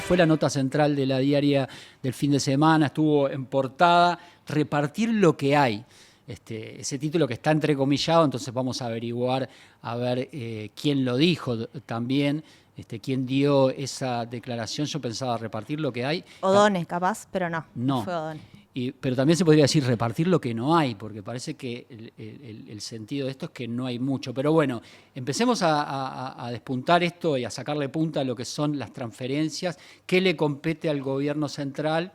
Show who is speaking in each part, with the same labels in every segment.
Speaker 1: fue la nota central de la diaria del fin de semana, estuvo en portada, repartir lo que hay. Ese título que está entrecomillado, entonces vamos a averiguar a ver quién lo dijo también, quién dio esa declaración. Yo pensaba repartir lo que hay.
Speaker 2: O'Donnell, capaz, pero no
Speaker 1: No.
Speaker 2: fue O'Donnell.
Speaker 1: Pero también se podría decir repartir lo que no hay, porque parece que el sentido de esto es que no hay mucho. Pero bueno, empecemos a despuntar esto y a sacarle punta a lo que son las transferencias, qué le compete al gobierno central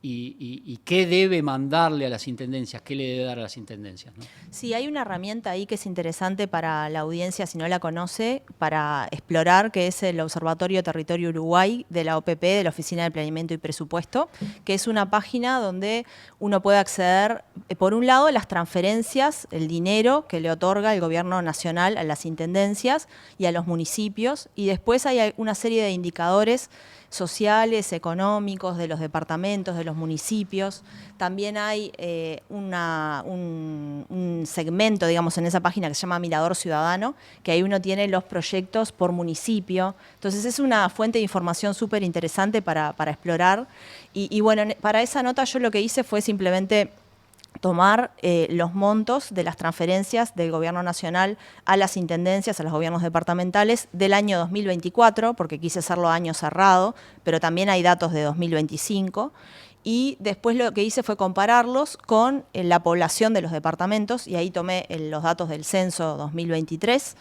Speaker 1: y qué debe mandarle a las intendencias, qué le debe dar a las intendencias, ¿no?
Speaker 2: Sí, hay una herramienta ahí que es interesante para la audiencia, si no la conoce, para explorar, que es el Observatorio Territorio Uruguay de la OPP, de la Oficina de Planeamiento y Presupuesto, que es una página donde uno puede acceder, por un lado, a las transferencias, el dinero que le otorga el gobierno nacional a las intendencias y a los municipios, y después hay una serie de indicadores sociales, económicos, de los departamentos, de los municipios. También hay un segmento, digamos, en esa página que se llama Mirador Ciudadano, que ahí uno tiene los proyectos por municipio. Entonces es una fuente de información súper interesante para explorar. Y bueno, para esa nota yo lo que hice fue simplemente tomar los montos de las transferencias del gobierno nacional a las intendencias, a los gobiernos departamentales del año 2024, porque quise hacerlo año cerrado, pero también hay datos de 2025. Y después lo que hice fue compararlos con la población de los departamentos, y ahí tomé los datos del censo 2023.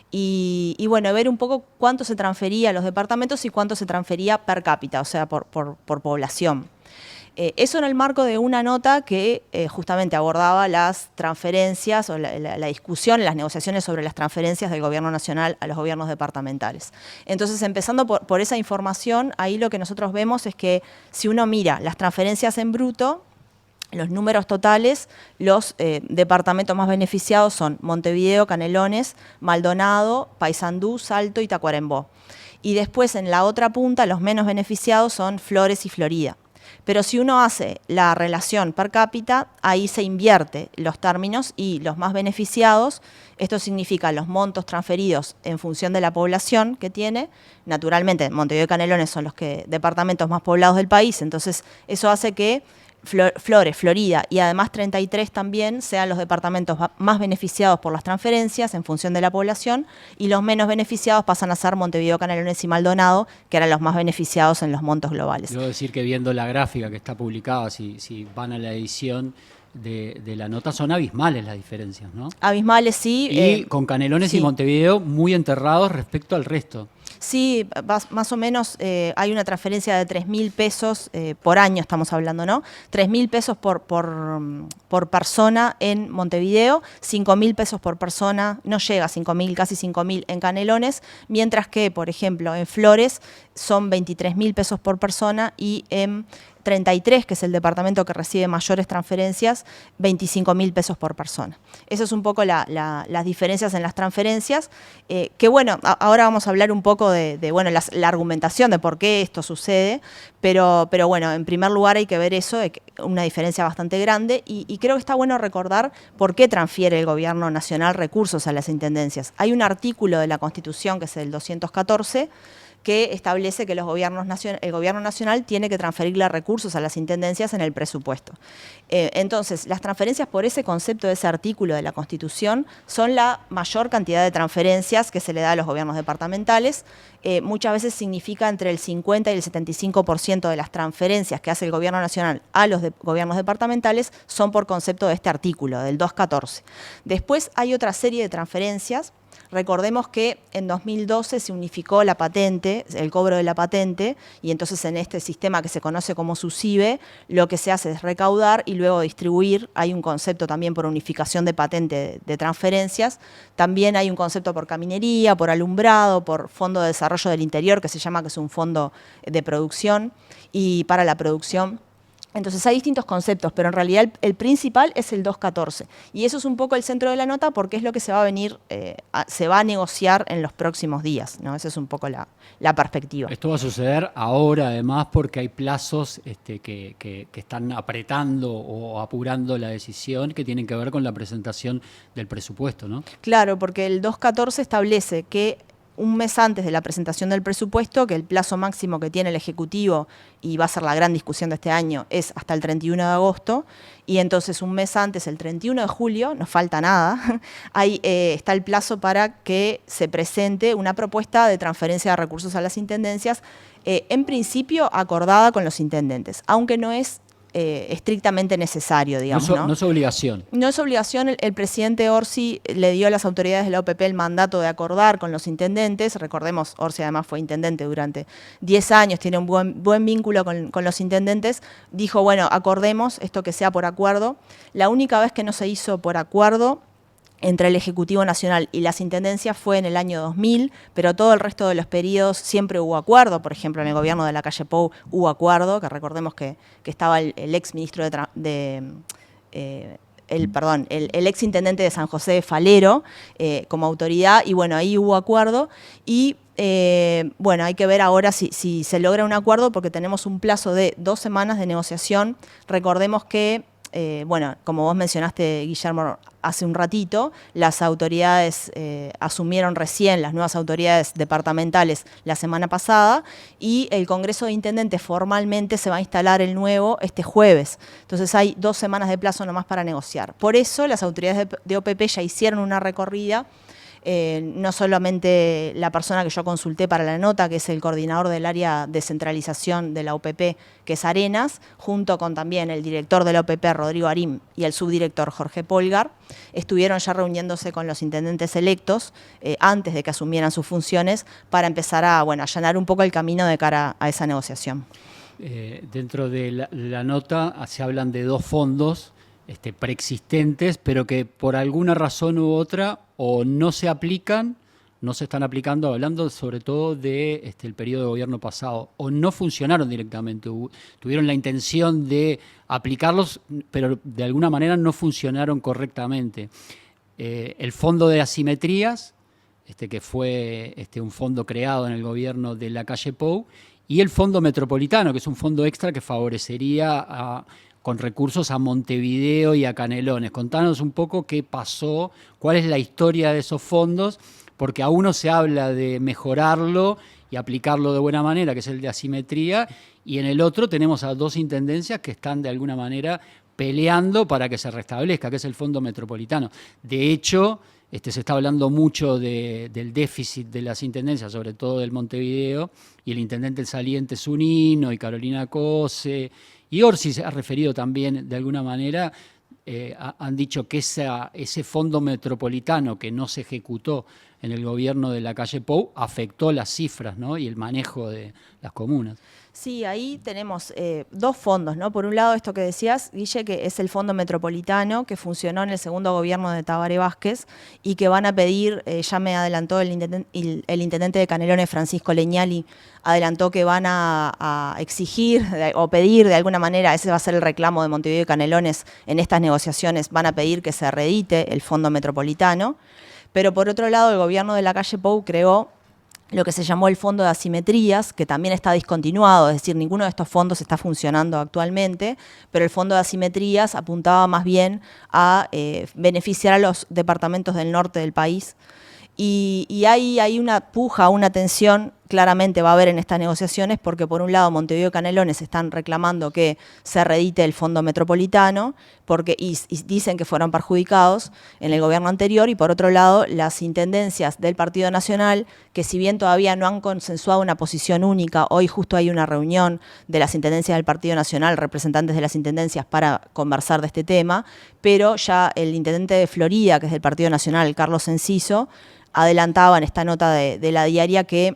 Speaker 2: Y bueno, ver un poco cuánto se transfería a los departamentos y cuánto se transfería per cápita, o sea, por población. Eso en el marco de una nota que justamente abordaba las transferencias o la discusión, las negociaciones sobre las transferencias del gobierno nacional a los gobiernos departamentales. Entonces, empezando por esa información, ahí lo que nosotros vemos es que si uno mira las transferencias en bruto, los números totales, los departamentos más beneficiados son Montevideo, Canelones, Maldonado, Paysandú, Salto y Tacuarembó. Y después en la otra punta, los menos beneficiados son Flores y Florida. Pero si uno hace la relación per cápita, ahí se invierte los términos y los más beneficiados, esto significa los montos transferidos en función de la población que tiene. Naturalmente, Montevideo y Canelones son los departamentos más poblados del país, entonces eso hace que Flores, Florida y además 33 también sean los departamentos más beneficiados por las transferencias en función de la población, y los menos beneficiados pasan a ser Montevideo, Canelones y Maldonado, que eran los más beneficiados en los montos globales.
Speaker 1: Debo decir que viendo la gráfica que está publicada, si van a la edición de la nota, son abismales las diferencias, ¿no?
Speaker 2: Abismales, sí.
Speaker 1: Y con Canelones
Speaker 2: sí.
Speaker 1: y Montevideo muy enterrados respecto al resto.
Speaker 2: Sí, más o menos hay una transferencia de 3.000 pesos por año, estamos hablando, ¿no? 3.000 pesos por persona en Montevideo, 5.000 pesos por persona, no llega a 5.000, casi 5.000 en Canelones, mientras que, por ejemplo, en Flores son 23.000 pesos por persona y en 33, que es el departamento que recibe mayores transferencias, 25.000 pesos por persona. Eso es un poco las diferencias en las transferencias, que bueno, ahora vamos a hablar un poco de bueno, la argumentación de por qué esto sucede, pero bueno, en primer lugar hay que ver eso, una diferencia bastante grande, y creo que está bueno recordar por qué transfiere el gobierno nacional recursos a las intendencias. Hay un artículo de la Constitución, que es el 214, que establece que el gobierno nacional tiene que transferirle recursos a las intendencias en el presupuesto. Entonces, las transferencias por ese concepto de ese artículo de la Constitución son la mayor cantidad de transferencias que se le da a los gobiernos departamentales. Muchas veces significa entre el 50 y el 75% de las transferencias que hace el gobierno nacional a los gobiernos departamentales son por concepto de este artículo, del 214. Después hay otra serie de transferencias. Recordemos que en 2012 se unificó la patente, el cobro de la patente, y entonces en este sistema que se conoce como SUSIBE, lo que se hace es recaudar y luego distribuir. Hay un concepto también por unificación de patente de transferencias. También hay un concepto por caminería, por alumbrado, por Fondo de Desarrollo del Interior, que se llama, que es un fondo de producción y para la producción. Entonces hay distintos conceptos, pero en realidad el principal es el 214. Y eso es un poco el centro de la nota, porque es lo que se va a venir, se va a negociar en los próximos días, ¿no? Esa es un poco la perspectiva.
Speaker 1: Esto va a suceder ahora, además, porque hay plazos que están apretando o apurando la decisión, que tienen que ver con la presentación del presupuesto, ¿no?
Speaker 2: Claro, porque el 214 establece que un mes antes de la presentación del presupuesto, que el plazo máximo que tiene el Ejecutivo, y va a ser la gran discusión de este año, es hasta el 31 de agosto, y entonces un mes antes, el 31 de julio, no falta nada, ahí está el plazo para que se presente una propuesta de transferencia de recursos a las intendencias, en principio acordada con los intendentes, aunque no es estrictamente necesario, digamos.
Speaker 1: No es obligación.
Speaker 2: No es obligación. El presidente Orsi le dio a las autoridades de la OPP el mandato de acordar con los intendentes. Recordemos, Orsi además fue intendente durante 10 años, tiene un buen vínculo con los intendentes. Dijo, bueno, acordemos esto que sea por acuerdo. La única vez que no se hizo por acuerdo entre el Ejecutivo Nacional y las intendencias fue en el año 2000, pero todo el resto de los periodos siempre hubo acuerdo. Por ejemplo, en el gobierno de la calle Pou hubo acuerdo, que recordemos que estaba el ex ministro el ex intendente de San José, Falero, como autoridad, y bueno, ahí hubo acuerdo. Y bueno, hay que ver ahora si se logra un acuerdo, porque tenemos un plazo de 2 semanas de negociación. Recordemos que bueno, como vos mencionaste, Guillermo, hace un ratito, las autoridades asumieron recién, las nuevas autoridades departamentales, la semana pasada, y el Congreso de Intendentes formalmente se va a instalar el nuevo este jueves. Entonces hay 2 semanas de plazo nomás para negociar. Por eso las autoridades de OPP ya hicieron una recorrida. No solamente la persona que yo consulté para la nota, que es el coordinador del área de centralización de la OPP, que es Arenas, junto con también el director de la OPP, Rodrigo Arim, y el subdirector, Jorge Polgar, estuvieron ya reuniéndose con los intendentes electos antes de que asumieran sus funciones para empezar a allanar un poco el camino de cara a esa negociación.
Speaker 1: Dentro de la nota se hablan de 2 fondos preexistentes, pero que por alguna razón u otra o no se aplican, no se están aplicando, hablando sobre todo de el periodo de gobierno pasado, o no funcionaron directamente, tuvieron la intención de aplicarlos, pero de alguna manera no funcionaron correctamente. El fondo de asimetrías, que fue un fondo creado en el gobierno de la calle Pou, y el fondo metropolitano, que es un fondo extra que favorecería con recursos a Montevideo y a Canelones. Contanos un poco qué pasó, cuál es la historia de esos fondos, porque a uno se habla de mejorarlo y aplicarlo de buena manera, que es el de asimetría, y en el otro tenemos a 2 intendencias que están de alguna manera peleando para que se restablezca, que es el fondo metropolitano. De hecho, se está hablando mucho del déficit de las intendencias, sobre todo del Montevideo, y el intendente saliente Zunino y Carolina Cose, y Orsi se ha referido también de alguna manera, han dicho que ese fondo metropolitano que no se ejecutó en el gobierno de la calle Pou afectó las cifras, ¿no?, y el manejo de las comunas.
Speaker 2: Sí, ahí tenemos 2 fondos, ¿no? Por un lado, esto que decías, Guille, que es el fondo metropolitano, que funcionó en el segundo gobierno de Tabaré Vázquez, y que van a pedir, ya me adelantó el intendente de Canelones, Francisco Leñali, adelantó que van a exigir o pedir de alguna manera, ese va a ser el reclamo de Montevideo y Canelones en estas negociaciones, van a pedir que se reedite el fondo metropolitano. Pero por otro lado, el gobierno de la calle Pou creó lo que se llamó el Fondo de Asimetrías, que también está discontinuado, es decir, ninguno de estos fondos está funcionando actualmente, pero el Fondo de Asimetrías apuntaba más bien a beneficiar a los departamentos del norte del país. Y hay una puja, una tensión, claramente va a haber en estas negociaciones, porque por un lado Montevideo y Canelones están reclamando que se reedite el fondo metropolitano, y dicen que fueron perjudicados en el gobierno anterior, y por otro lado las intendencias del Partido Nacional, que si bien todavía no han consensuado una posición única, hoy justo hay una reunión de las intendencias del Partido Nacional, representantes de las intendencias, para conversar de este tema, pero ya el intendente de Florida, que es del Partido Nacional, Carlos Enciso, adelantaba en esta nota de la diaria que,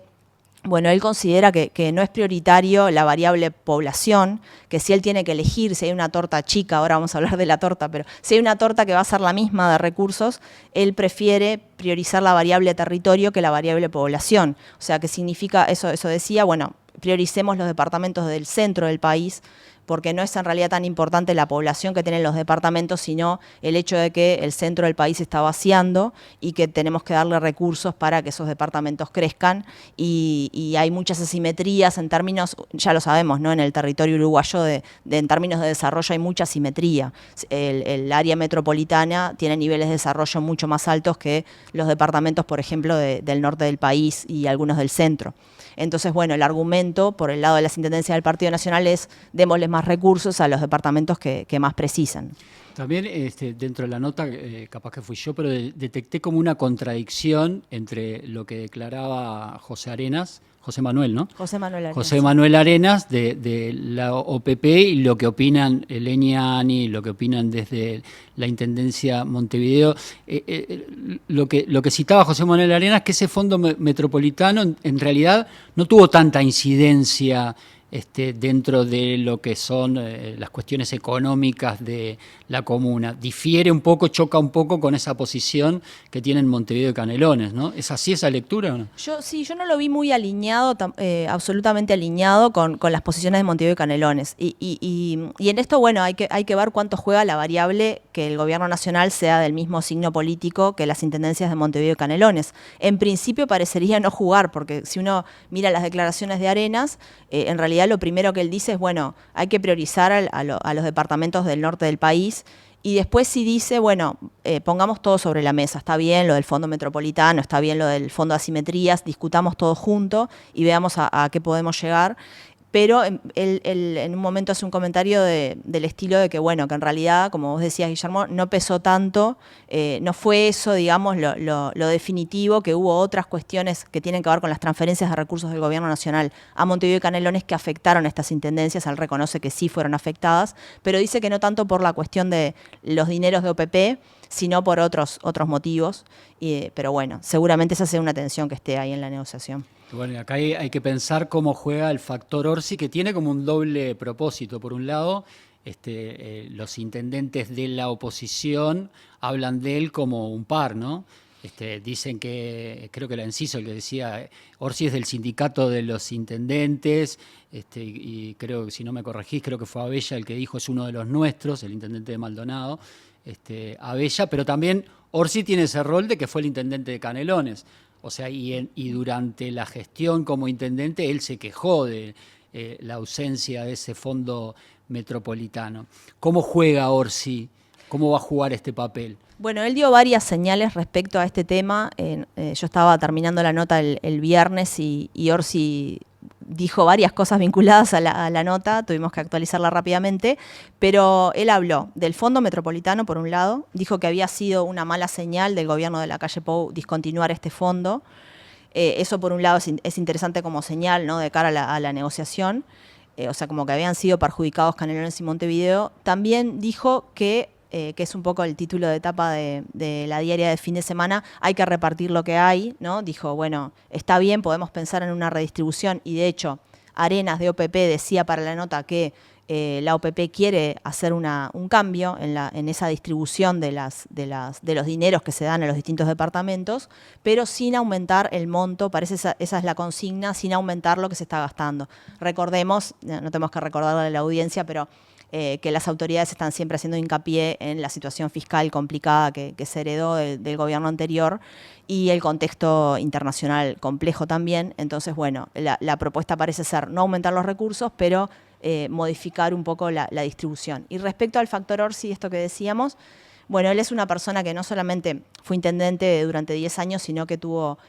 Speaker 2: bueno, él considera que no es prioritario la variable población, que si él tiene que elegir, si hay una torta chica, ahora vamos a hablar de la torta, pero si hay una torta que va a ser la misma de recursos, él prefiere priorizar la variable territorio que la variable población. O sea, ¿qué significa eso? Eso decía, bueno, prioricemos los departamentos del centro del país, porque no es en realidad tan importante la población que tienen los departamentos, sino el hecho de que el centro del país está vaciando y que tenemos que darle recursos para que esos departamentos crezcan, y hay muchas asimetrías en términos, ya lo sabemos, ¿no? En el territorio uruguayo en términos de desarrollo hay mucha asimetría. El área metropolitana tiene niveles de desarrollo mucho más altos que los departamentos, por ejemplo, del norte del país y algunos del centro. Entonces, bueno, el argumento por el lado de las intendencias del Partido Nacional es démosles más recursos a los departamentos que más precisan.
Speaker 1: También dentro de la nota, capaz que fui yo, pero detecté como una contradicción entre lo que declaraba José Manuel, ¿no?
Speaker 2: José Manuel Arenas.
Speaker 1: José Manuel Arenas de la OPP y lo que opinan Leniani, lo que opinan desde la Intendencia Montevideo. Lo que citaba José Manuel Arenas, que ese fondo metropolitano en realidad no tuvo tanta incidencia dentro de lo que son las cuestiones económicas de la comuna. Difiere un poco, choca un poco con esa posición que tienen Montevideo y Canelones, ¿no? ¿Es así esa lectura o no?
Speaker 2: Yo no lo vi muy alineado, absolutamente alineado con las posiciones de Montevideo y Canelones. Y en esto, bueno, hay que ver cuánto juega la variable que el gobierno nacional sea del mismo signo político que las intendencias de Montevideo y Canelones. En principio parecería no jugar, porque si uno mira las declaraciones de Arenas, en realidad lo primero que él dice es, bueno, hay que priorizar a los departamentos del norte del país, y después sí dice, bueno, pongamos todo sobre la mesa, está bien lo del fondo metropolitano, está bien lo del fondo de asimetrías, discutamos todo junto y veamos a qué podemos llegar. Pero él en un momento hace un comentario del estilo de que, bueno, que en realidad, como vos decías, Guillermo, no pesó tanto, no fue eso, digamos, lo definitivo, que hubo otras cuestiones que tienen que ver con las transferencias de recursos del gobierno nacional a Montevideo y Canelones que afectaron a estas intendencias. Él reconoce que sí fueron afectadas, pero dice que no tanto por la cuestión de los dineros de OPP, sino por otros motivos. Pero bueno, seguramente esa sea una tensión que esté ahí en la negociación.
Speaker 1: Bueno, acá hay que pensar cómo juega el factor Orsi, que tiene como un doble propósito. Por un lado, los intendentes de la oposición hablan de él como un par, ¿no? Dicen que, creo que era Enciso el que decía, Orsi es del sindicato de los intendentes, y creo que, si no me corregís, creo que fue Abella el que dijo, es uno de los nuestros, el intendente de Maldonado, Abella, pero también Orsi tiene ese rol de que fue el intendente de Canelones. O sea, y durante la gestión como intendente, él se quejó de la ausencia de ese fondo metropolitano. ¿Cómo juega Orsi? ¿Cómo va a jugar este papel?
Speaker 2: Bueno, él dio varias señales respecto a este tema. Yo estaba terminando la nota el viernes y Orsi dijo varias cosas vinculadas a la nota, tuvimos que actualizarla rápidamente, pero él habló del Fondo Metropolitano, por un lado, dijo que había sido una mala señal del gobierno de Lacalle Pou discontinuar este fondo. Eso, por un lado, es interesante como señal, ¿no?, de cara a la negociación, o sea, como que habían sido perjudicados Canelones y Montevideo. También dijo que es un poco el título de etapa de la diaria de fin de semana, hay que repartir lo que hay, ¿no? Dijo, bueno, está bien, podemos pensar en una redistribución, y de hecho Arenas de OPP decía para la nota que la OPP quiere hacer un cambio en esa distribución de los dineros que se dan a los distintos departamentos, pero sin aumentar el monto, parece esa es la consigna, sin aumentar lo que se está gastando. Recordemos, no tenemos que recordarle a la audiencia, pero que las autoridades están siempre haciendo hincapié en la situación fiscal complicada que se heredó del gobierno anterior y el contexto internacional complejo también. Entonces, bueno, la propuesta parece ser no aumentar los recursos, pero modificar un poco la distribución. Y respecto al factor Orsi, esto que decíamos, bueno, él es una persona que no solamente fue intendente durante 10 años, sino que tuvo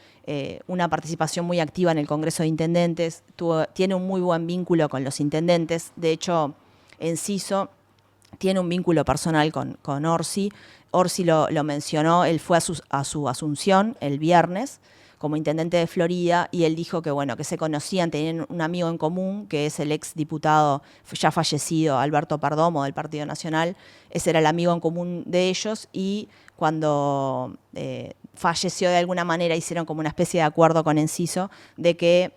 Speaker 2: una participación muy activa en el Congreso de Intendentes, tiene un muy buen vínculo con los intendentes. De hecho, Enciso tiene un vínculo personal con Orsi. Orsi lo mencionó, él fue a su asunción el viernes como intendente de Florida, y él dijo que, bueno, que se conocían, tenían un amigo en común, que es el ex diputado ya fallecido Alberto Perdomo del Partido Nacional. Ese era el amigo en común de ellos, y cuando falleció, de alguna manera hicieron como una especie de acuerdo con Enciso de que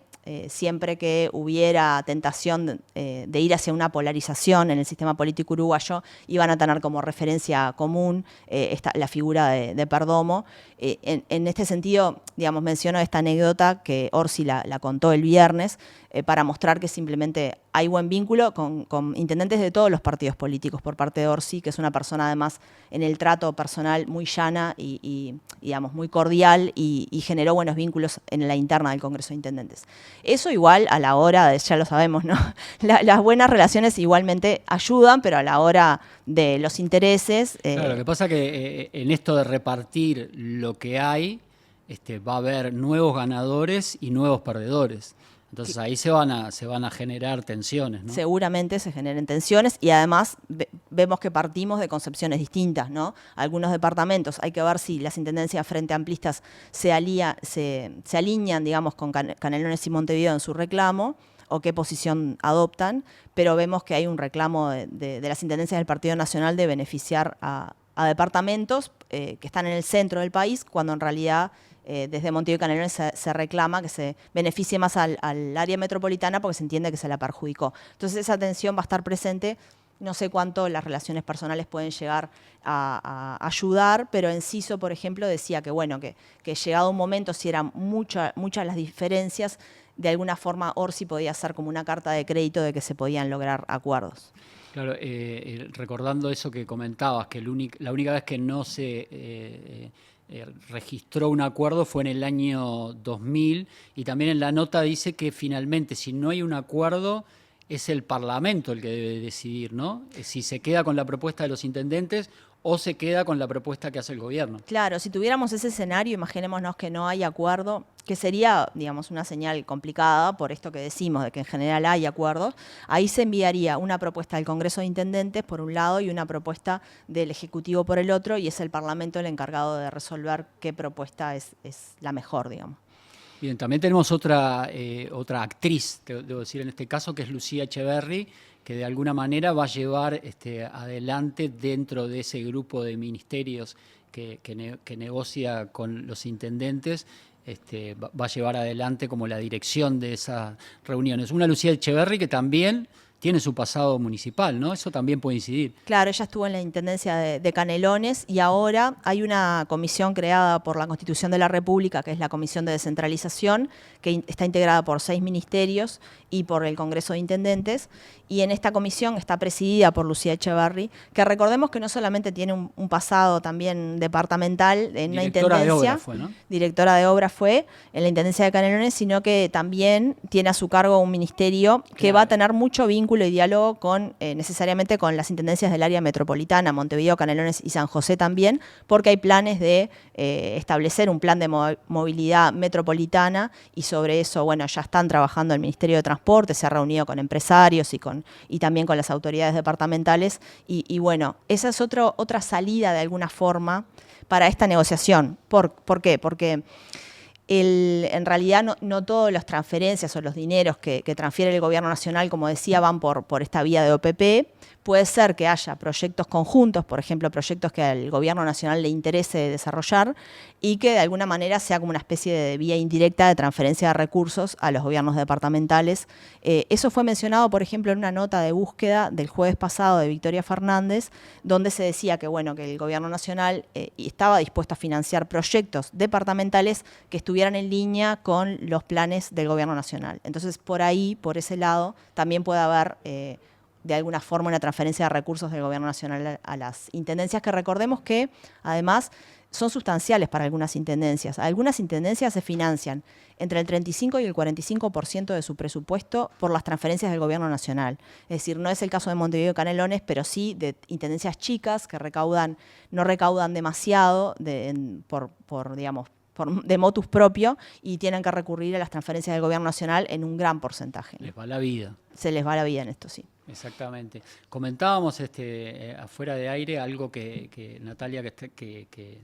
Speaker 2: siempre que hubiera tentación de ir hacia una polarización en el sistema político uruguayo, iban a tener como referencia común la figura de Perdomo. En este sentido, digamos, menciono esta anécdota que Orsi la contó el viernes, para mostrar que simplemente hay buen vínculo con intendentes de todos los partidos políticos por parte de Orsi, que es una persona además en el trato personal muy llana y digamos, muy cordial y generó buenos vínculos en la interna del Congreso de Intendentes. Eso igual a la hora de, ya lo sabemos, ¿no? Las buenas relaciones igualmente ayudan, pero a la hora de los intereses...
Speaker 1: Claro, lo que pasa es que en esto de repartir lo que hay, va a haber nuevos ganadores y nuevos perdedores. Entonces ahí se van a generar tensiones, ¿no?
Speaker 2: Seguramente se generen tensiones y además vemos que partimos de concepciones distintas, ¿no? Algunos departamentos, hay que ver si las intendencias frente amplistas se alinean, digamos, con Canelones y Montevideo en su reclamo, o qué posición adoptan, pero vemos que hay un reclamo de las intendencias del Partido Nacional de beneficiar a departamentos que están en el centro del país, cuando en realidad desde Montevideo y Canelones se reclama que se beneficie más al área metropolitana porque se entiende que se la perjudicó. Entonces esa tensión va a estar presente. No sé cuánto las relaciones personales pueden llegar a ayudar, pero Enciso, por ejemplo, decía que, bueno, que llegado un momento, si eran muchas las diferencias, de alguna forma Orsi podía ser como una carta de crédito de que se podían lograr acuerdos.
Speaker 1: Claro, recordando eso que comentabas, que la única vez que no se registró un acuerdo fue en el año 2000, y también en la nota dice que finalmente si no hay un acuerdo es el Parlamento el que debe decidir, ¿no? Si se queda con la propuesta de los intendentes o se queda con la propuesta que hace el gobierno.
Speaker 2: Claro, si tuviéramos ese escenario, imaginémonos que no hay acuerdo, que sería, digamos, una señal complicada por esto que decimos, de que en general hay acuerdos. Ahí se enviaría una propuesta del Congreso de Intendentes por un lado y una propuesta del Ejecutivo por el otro, y es el Parlamento el encargado de resolver qué propuesta es la mejor, digamos.
Speaker 1: Bien, también tenemos otra actriz, debo decir en este caso, que es Lucía Echeverri, que de alguna manera va a llevar adelante dentro de ese grupo de ministerios que negocia con los intendentes, va a llevar adelante como la dirección de esas reuniones. Una Lucía Echeverri que también tiene su pasado municipal, ¿no? Eso también puede incidir.
Speaker 2: Claro, ella estuvo en la Intendencia de Canelones y ahora hay una comisión creada por la Constitución de la República, que es la Comisión de Descentralización, que está integrada por 6 ministerios y por el Congreso de Intendentes. Y en esta comisión está presidida por Lucía Echeverri, que recordemos que no solamente tiene un pasado también departamental en una intendencia.
Speaker 1: Directora de obra fue, ¿no?
Speaker 2: Directora de obra fue en la Intendencia de Canelones, sino que también tiene a su cargo un ministerio que
Speaker 1: Claro.
Speaker 2: va a tener mucho vínculo y diálogo con necesariamente con las intendencias del área metropolitana, Montevideo, Canelones y San José también, porque hay planes de establecer un plan de movilidad metropolitana, y sobre eso, bueno, ya están trabajando el Ministerio de Transporte, se ha reunido con empresarios y también con las autoridades departamentales, y bueno, esa es otra salida de alguna forma para esta negociación. ¿Por qué? Porque en realidad no todas las transferencias o los dineros que transfiere el gobierno nacional, como decía, van por esta vía de OPP. Puede ser que haya proyectos conjuntos, por ejemplo, proyectos que al gobierno nacional le interese desarrollar y que de alguna manera sea como una especie de vía indirecta de transferencia de recursos a los gobiernos departamentales. Eso fue mencionado, por ejemplo, en una nota de búsqueda del jueves pasado de Victoria Fernández, donde se decía que, bueno, que el gobierno nacional estaba dispuesto a financiar proyectos departamentales que estuvieran en línea con los planes del gobierno nacional. Entonces, por ahí, por ese lado, también puede haber de alguna forma una transferencia de recursos del gobierno nacional a las intendencias, que recordemos que además son sustanciales para algunas intendencias. Algunas intendencias se financian entre el 35 y el 45% de su presupuesto por las transferencias del gobierno nacional. Es decir, no es el caso de Montevideo y Canelones, pero sí de intendencias chicas que no recaudan demasiado de motus propio, y tienen que recurrir a las transferencias del gobierno nacional en un gran porcentaje.
Speaker 1: Les va la vida.
Speaker 2: Se les va la vida en esto, sí.
Speaker 1: Exactamente. Comentábamos afuera de aire algo que Natalia, que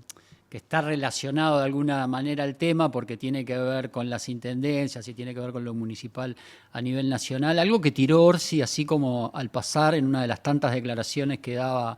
Speaker 1: que está relacionado de alguna manera al tema porque tiene que ver con las intendencias y tiene que ver con lo municipal a nivel nacional. Algo que tiró Orsi así como al pasar en una de las tantas declaraciones que daba,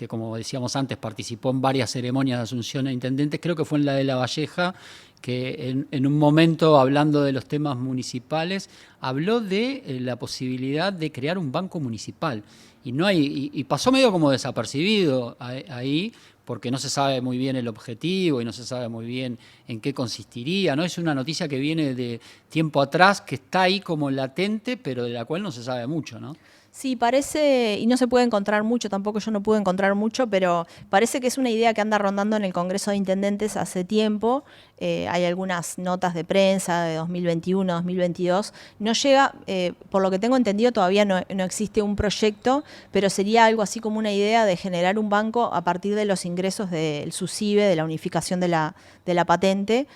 Speaker 1: como decíamos antes, participó en varias ceremonias de asunción de intendentes, creo que fue en la de La Valleja, que en un momento, hablando de los temas municipales, habló de la posibilidad de crear un banco municipal. Y pasó medio como desapercibido ahí, porque no se sabe muy bien el objetivo y no se sabe muy bien en qué consistiría, ¿no? Es una noticia que viene de tiempo atrás, que está ahí como latente, pero de la cual no se sabe mucho, ¿no?
Speaker 2: Sí, parece, y no se puede encontrar mucho, tampoco yo no pude encontrar mucho, pero parece que es una idea que anda rondando en el Congreso de Intendentes hace tiempo. Hay algunas notas de prensa de 2021, 2022. No llega, por lo que tengo entendido, todavía no existe un proyecto, pero sería algo así como una idea de generar un banco a partir de los ingresos del SUSIBE, de la unificación de la patente.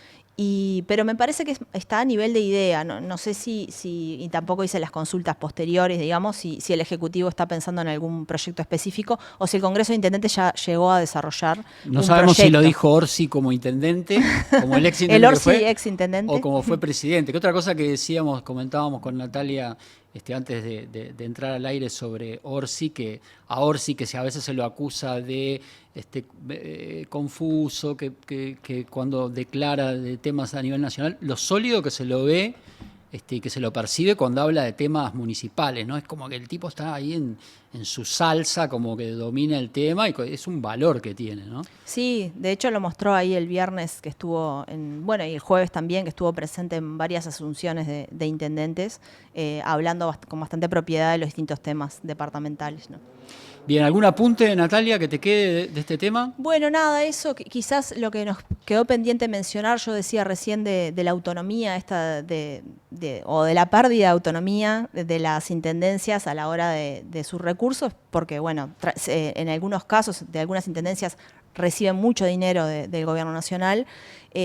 Speaker 2: Pero me parece que está a nivel de idea, no sé y tampoco hice las consultas posteriores, digamos, si el Ejecutivo está pensando en algún proyecto específico o si el Congreso de Intendentes ya llegó a desarrollar
Speaker 1: No
Speaker 2: un
Speaker 1: sabemos
Speaker 2: proyecto.
Speaker 1: si lo dijo Orsi como intendente, como el ex intendente
Speaker 2: El Orsi,
Speaker 1: que fue,
Speaker 2: ex intendente.
Speaker 1: o como fue presidente. Que otra cosa que comentábamos con Natalia antes de entrar al aire sobre Orsi, que a Orsi que a veces se lo acusa de confuso, que cuando declara de temas a nivel nacional, lo sólido que se lo ve y que se lo percibe cuando habla de temas municipales, ¿no? Es como que el tipo está ahí en su salsa, como que domina el tema y es un valor que tiene, ¿no?
Speaker 2: Sí, de hecho lo mostró ahí el viernes que estuvo, y el jueves también, que estuvo presente en varias asunciones de intendentes, hablando con bastante propiedad de los distintos temas departamentales, ¿no?
Speaker 1: Bien, ¿algún apunte, Natalia, que te quede de este tema?
Speaker 2: Bueno, nada, eso quizás lo que nos quedó pendiente mencionar, yo decía recién de la autonomía o de la pérdida de autonomía de las intendencias a la hora de sus recursos, porque bueno, en algunos casos de algunas intendencias reciben mucho dinero del gobierno nacional.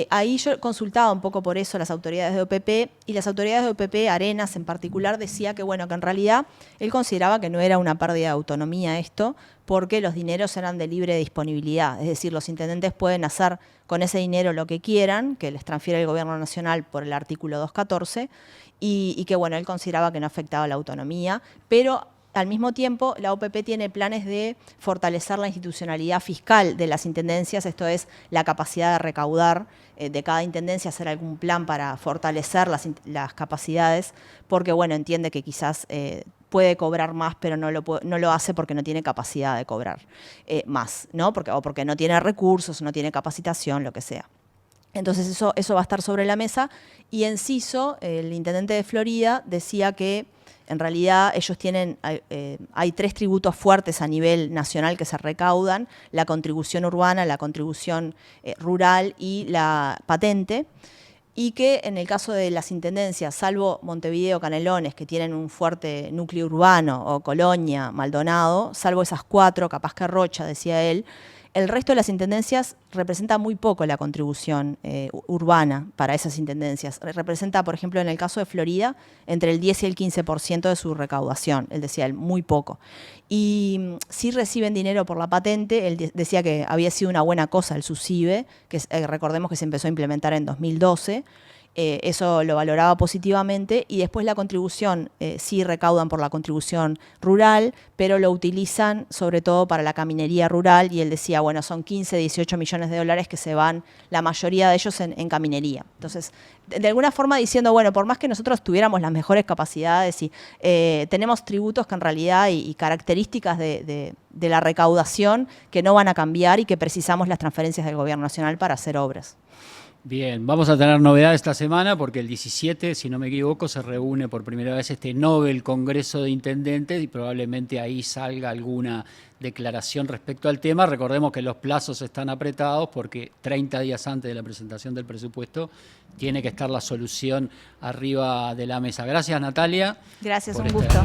Speaker 2: Ahí yo consultaba un poco por eso las autoridades de OPP, y las autoridades de OPP, Arenas en particular, decía que bueno, que en realidad él consideraba que no era una pérdida de autonomía esto, porque los dineros eran de libre disponibilidad, es decir, los intendentes pueden hacer con ese dinero lo que quieran, que les transfiere el gobierno nacional por el artículo 214, y que bueno, él consideraba que no afectaba la autonomía, pero al mismo tiempo, la OPP tiene planes de fortalecer la institucionalidad fiscal de las intendencias, esto es, la capacidad de recaudar de cada intendencia, hacer algún plan para fortalecer las capacidades, porque bueno, entiende que quizás puede cobrar más, pero no lo hace porque no tiene capacidad de cobrar más, ¿no? O porque no tiene recursos, no tiene capacitación, lo que sea. Entonces eso va a estar sobre la mesa. Y Enciso, el intendente de Florida, decía que en realidad ellos tienen, hay 3 tributos fuertes a nivel nacional que se recaudan: la contribución urbana, la contribución rural y la patente, y que en el caso de las intendencias, salvo Montevideo, Canelones, que tienen un fuerte núcleo urbano, o Colonia, Maldonado, salvo esas 4, capaz que Rocha, decía él, el resto de las intendencias representa muy poco la contribución urbana para esas intendencias. Representa, por ejemplo, en el caso de Florida, entre el 10 y el 15% de su recaudación. Él decía, muy poco. Y sí reciben dinero por la patente. Él decía que había sido una buena cosa el SUSIBE, que recordemos que se empezó a implementar en 2012. Eso lo valoraba positivamente, y después la contribución, sí recaudan por la contribución rural, pero lo utilizan sobre todo para la caminería rural, y él decía, bueno, son 15, 18 millones de dólares que se van, la mayoría de ellos en caminería. Entonces, de alguna forma diciendo, bueno, por más que nosotros tuviéramos las mejores capacidades y tenemos tributos que en realidad y características de la recaudación que no van a cambiar, y que precisamos las transferencias del gobierno nacional para hacer obras.
Speaker 1: Bien, vamos a tener novedades esta semana porque el 17, si no me equivoco, se reúne por primera vez Nobel Congreso de Intendentes, y probablemente ahí salga alguna declaración respecto al tema. Recordemos que los plazos están apretados porque 30 días antes de la presentación del presupuesto tiene que estar la solución arriba de la mesa. Gracias, Natalia.
Speaker 2: Gracias, un gusto.